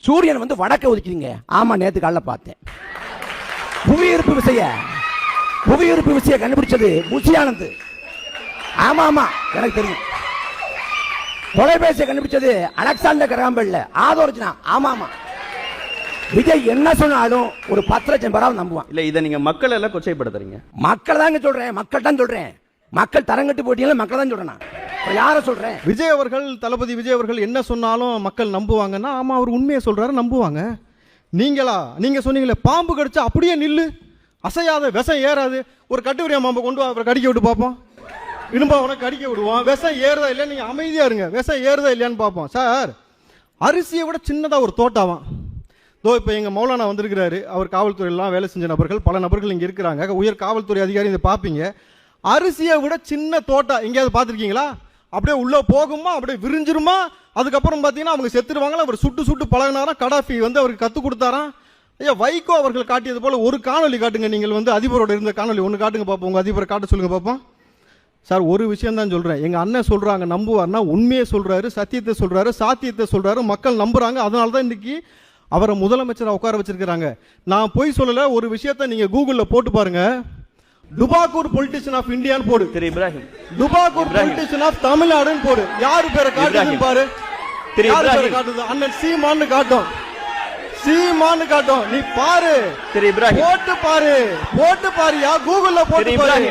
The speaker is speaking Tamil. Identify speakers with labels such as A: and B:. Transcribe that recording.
A: சூரியன் வந்து வடக்க ஒதுக்கிங்க. ஆமா, நேத்து காலைல பார்த்தேன். புவியீர்ப்பு விசையை கண்டுபிடிச்சது புஷியானந்த். ஆமா ஆமா, எனக்கு தெரியும். தொலைபேசியை கண்டுபிடிச்சது அலெக்சாண்டர் கிரகாம்பெல். ஆதோரிச்சுனா. ஆமா ஆமா. விஜய் என்ன சொன்னாலும் ஒரு 10 லட்சம் பேராவது நம்புவான்.
B: இல்ல, இதை நீங்க மக்கள் எல்லாம் கொச்சைப்படுத்துறீங்க.
A: மக்கள் தாங்க சொல்றேன், மக்கள் தான் சொல்றேன். மக்கள் தரங்கட்டு போட்டீங்களா, மக்கள் தான் சொல்றேன். யார சொல்றேன்?
C: விஜய் அவர்கள், தளபதி விஜய் அவர்கள் என்ன சொன்னாலும் மக்கள் நம்புவாங்கன்னா, ஆமா அவர் உண்மையை சொல்றாரு, நம்புவாங்க. நீங்க சொன்னீங்களே பாம்பு கடிச்சா அப்படியே நில்லு, அசையாத, விஷம் ஏறாது. ஒரு கட்டுவிரியா மாம்பை கொண்டு வா, அப்புறம் கடிக்க விட்டு பார்ப்போம். இடும்பா உனக்கு கடிக்க விடுவோம். விஷம் ஏறுதா இல்லையா, நீங்க அமைதியா இருங்க. விஷம் ஏறுதா இல்லையான்னு பார்ப்போம். சார், அரிசியை விட சின்னதா ஒரு தோட்டாவான். இப்போ எங்க மௌலானா வந்திருக்கிறாரு. அவர் காவல்துறையெல்லாம் வேலை செஞ்ச நபர்கள், பல நபர்கள் இங்க இருக்கிறாங்க. உயர் காவல்துறை அதிகாரி இதை பார்ப்பீங்க. அரிசியை விட சின்ன தோட்டா எங்கேயாவது பார்த்துருக்கீங்களா? அப்படியே உள்ள போகுமா, அப்படியே விரிஞ்சிருமா. அதுக்கப்புறம் பார்த்தீங்கன்னா அவங்க செத்துருவாங்களா. அவர் சுட்டு பழகினாராம். கடாஃபி வந்து அவருக்கு கற்றுக் கொடுத்தாராம். ஐயா, வைகோ அவர்கள் காட்டியது போல ஒரு காணொலி காட்டுங்க. நீங்கள் வந்து அதிபரோட இருந்த காணொலி ஒன்று காட்டுங்க பார்ப்போம். உங்க அதிபரை காட்ட சொல்லுங்க பார்ப்போம். சார், ஒரு விஷயம் தான் சொல்றேன். எங்க அண்ணன் சொல்றாங்க நம்புவார்னா, உண்மையை சொல்றாரு, சத்தியத்தை சொல்றாரு, சாத்தியத்தை சொல்றாரு. மக்கள் நம்புறாங்க. அதனால தான் இன்னைக்கு அவரை முதலமைச்சராக உட்கார வச்சிருக்கிறாங்க. நான் போய் சொல்லல. ஒரு விஷயத்தை நீங்க கூகுள்ல போட்டு பாருங்க. டுபாக்கூர் பொலிட்டிஷியன் ஆஃப் இந்தியான்னு போடு.
B: திரு இப்ராஹிம்.
C: டுபாக்கூர் பொலிட்டிஷியன் ஆஃப் தமிழ்நாடுன்னு போடு. யாரு பேரை காட்டுதுன்னு பாரு. யாரு பேரை காட்டுது? அண்ணன் சீமான்னு காட்டும். சீமான்னு காட்டும். நீ பாரு.
B: திரு இப்ராஹிம்.
C: போட்டு பாரு. கூகுள்ல போட்டு பாரு.